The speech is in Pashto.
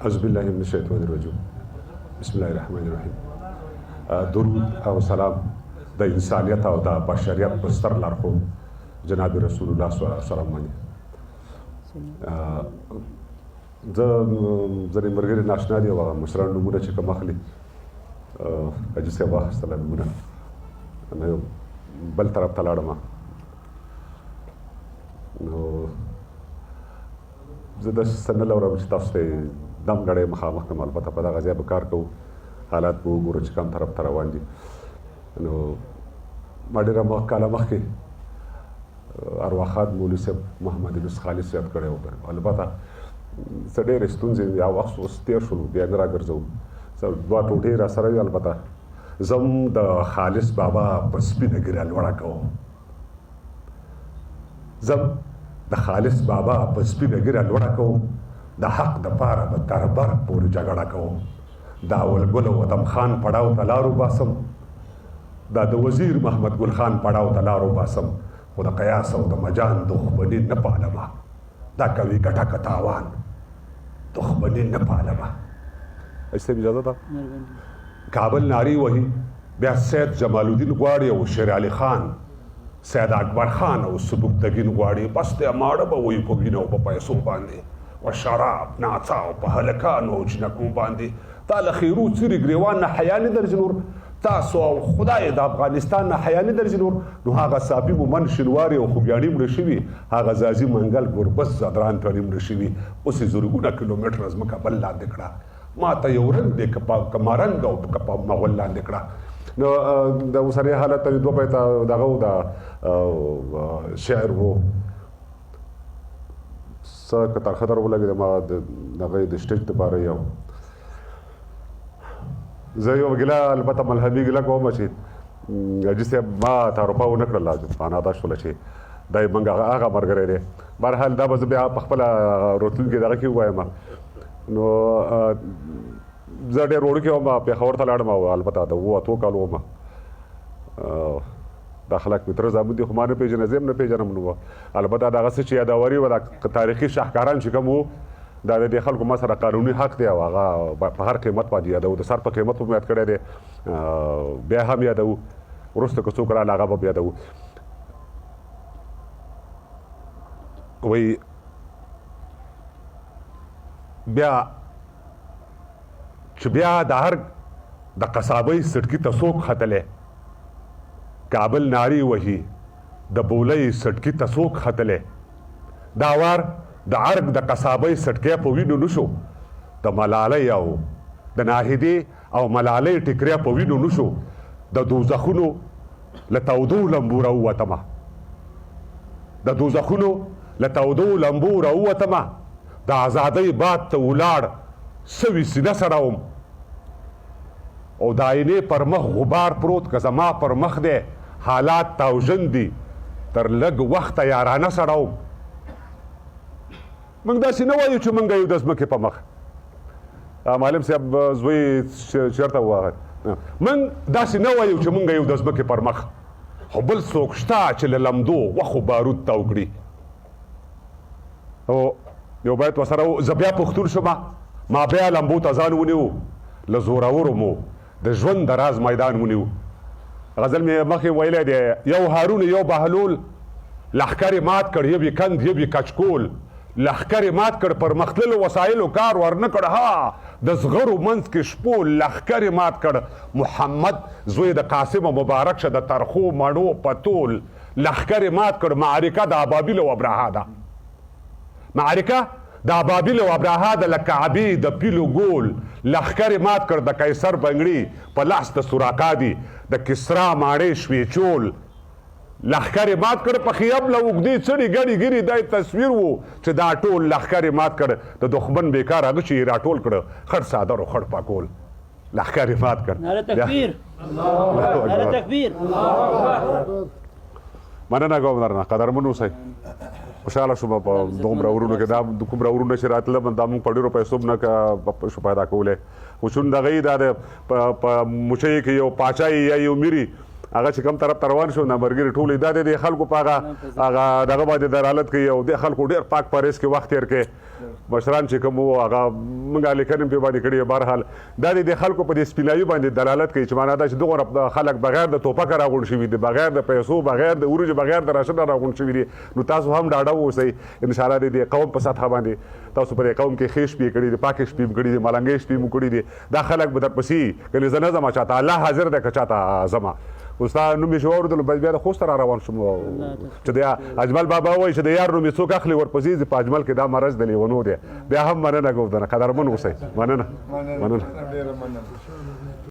اعوذ بالله من الشیطان الرجیم بسم الله الرحمن الرحیم. درود او سلام د انسانیت او د بشریت په ستر لارښود جناب رسول الله صلی الله علیه وسلم باندې زه ځینې ملګري ناشنا دي او مشران نومونه چې کوم اخلي حاجي صاحب واخیستله نومونه نو بل طرف ته لاړم نو زه داسې څه نه لرم چې تاسو ته دم ګړی مخامخ کړم. البته په دغه ځای به کار کوو، حالات به وګورو چې کوم طرف ته روان دي. نو ما ډېره کاله مخکې ارواخان مولوي صاحب محمد یونس خالص یاد کړی و. البته څه ډېرې ستونزې یا وخت اوس تېر شولو، بیا نه راګرځوم. دوه ټوټې را سره وي. البته زه هم د خالص بابا په سپینه ګیره لوړه کوم. زه د خالص بابا په سپینه ګیره لوړه کوم. د حق دپاره به تر بر پورې جګړه کوم. د اولګل او ادم خان پړاو ته لار وباسم. دا د وزیر محمد ګل خان پړاو ته لار وباسم. خو د قیاس او د مجان دښمني نه پالمه. دا کوي ګټه که تاوان، دښمني نه پالمه. ایسته اجازه ده. کابل ناری وهي، بیا سید جمال الدین غواړي او شیر علي خان، سید اکبر خان او سبکتګین غواړي. بس د ماړه به وي په وینو په پیسو باندې و شراب ناڅا او په هلکانو او جنکو باندې. تا له خیرو څیرې ګریوان نه حیا نه درځي نور. تاسو او خدای د افغانستان نه حیا نه درځي نور. نو هغه صافي مومن شنواري او خوږیاڼي مړه شوي، هغه ځاځي منګل ګربز زدران ترې مړه شوي. اوس یې زرګونه کیلومتره ځمکه بل لاندې کړه. ما ته یو رنګ دی که مارنګ او که په مغول لاندې کړه. نو د اوسني حالت ته دوه بیته دغه د شعر و څه که تر خطر ولګېده. ما د هغه د سټیج دپاره یو زه یو ګیله البته ملحمي ګیله کوم چې حاجي صاحب ما تعارفه ونه کړله. معنا دا شوله چې دی موږ هغه ملګری دی. بهرحال دا به زه بیا په خپله راتلونکي دغه کې ووایم. نو زه ډېر وړوکی وم، پېښور ته لاړم او البته د 7 کالو وم. دا خلک مې تره زامن دي خو ما نه پېژنه، زه هم نه پېژنم. نو البته دغه څه چې یادوري وه، دا تاریخي شاهکاران چې کوم وو، دا د دې خلکو ما سره قانوني حق دی او هغه په هر قیمت باندې یادوو. د سر په قیمت به مو یاد کړی دی، بیا هم یادوو. وروسته که څوک راله هغه به یادوو. وایي بیا چې بیا د هر د قصابۍ سټکي ته څوک ختلی، کابل ناری وهي د بولۍ سټکي ته څوک ختلی. دا وار د ارګ د قصابۍ سټکی په وینو نشو، د ملالۍ او د ناهدې او ملالۍ ټکری په وینو نشو. د دوزخونو له تودو لمبو راووتمه، د دوزخونو له تودو لمبو راووتمه. د ازادۍ باد ته ولاړ سوي سینه سره وم او د آینې پر مخ غبار پروت که زما پر مخ دی. حالات تاوژن دي تر لږ وخته یارانه سره وم. موږ داسې نه وایو چې موږ یو د ځمکې په مخ. معلم صاحب زوی چېرته ووغه، موږ داسې نه وایو چې موږ یو د ځمکې پر مخ، خو بل څوک شته چې له لمدو غوښو بارود تاو کړي. او یو باید ورسره زه بیا پښتون شومه، ما بیا لمبو ته ځان ونیو، له زورورو مو د ژوند د راز میدان ونیو. غزل مې مخکې ویلی دی، یو هارون یو بهلول لښکر یې مات کړ، یو یې کند یو یې کچکول. لښکر یې مات کړ، پر مختللو وسایلو کار ورنه کړ. ها د زغرو منځ کې شپول لښکر یې مات کړ. محمد زوی د قاسم مبارک شه د ترخو مڼو پتول. لښکر یې مات کړ. معرکه د ابابیل او ابرهه ده، معرکه د ابابیل او ابرهه د لکعبې د پیلو ګول. لښکر یې مات کړ. د قیصر بنګړي په لاس د سوراقا دي، د کسرا ماڼۍ شوې چول. لښکر یې مات کړ. په خیب له اوږدې څړې ګڼې ګیرې دا تصویر و چې دا ټول لښکر یې مات کړ. د دښمن بیکار هغه چې یې راټول کړ، خړ څادر او خړ پاکول. لښکر یې مات کړ. نعره تکبیر، نعره تکبیر. مننه ګورنر، قدرمن اوسئ. خوشحاله شوم په دومره ورونو کې. دا کومره ورونه چې راتله دا موږ په ډېرو پیسو نه شو پیدا کولی. خو چون دغه یې دا د په مچۍ کې یو پاچا یا یو میري هغه چې کوم طرف ته روان شو نمبرګر ټول دا د خلکو په هغه دغه باندې دلالت کوي او د خلکو ډیر پاک پاریس کې وخت تیر کې مشران چې کوم هغه موږ لیکنې په باندې کړی بهرحال دا د خلکو په دې سپینایي باندې دلالت کوي چې معنا دا چې دغه خلک بغیر د توپک راغون شوي دي بغیر د پیسو بغیر د اورج بغیر د راشد راغون شوي دي نو تاسو هم ډاډه اوسئ ان شاء الله د قوم په سطح باندې تاسو په قوم کې خېش پی کړی دي پاک شپې کړی دي ملنګې شپې مو کړی دي دا خلک به درپسې کله زنه زما چاته الله حاضر ده که چاته زما اوستا نوم یې شو اورېدلو بیا د خوست را روان شوم چې د اجمل بابا وایي چې د یار نوم یې څوک اخلي ورپسې په اجمل کې دا مرض د لیونو دی بیا هم مننه ګوردنه قدرمن اوسئ مننه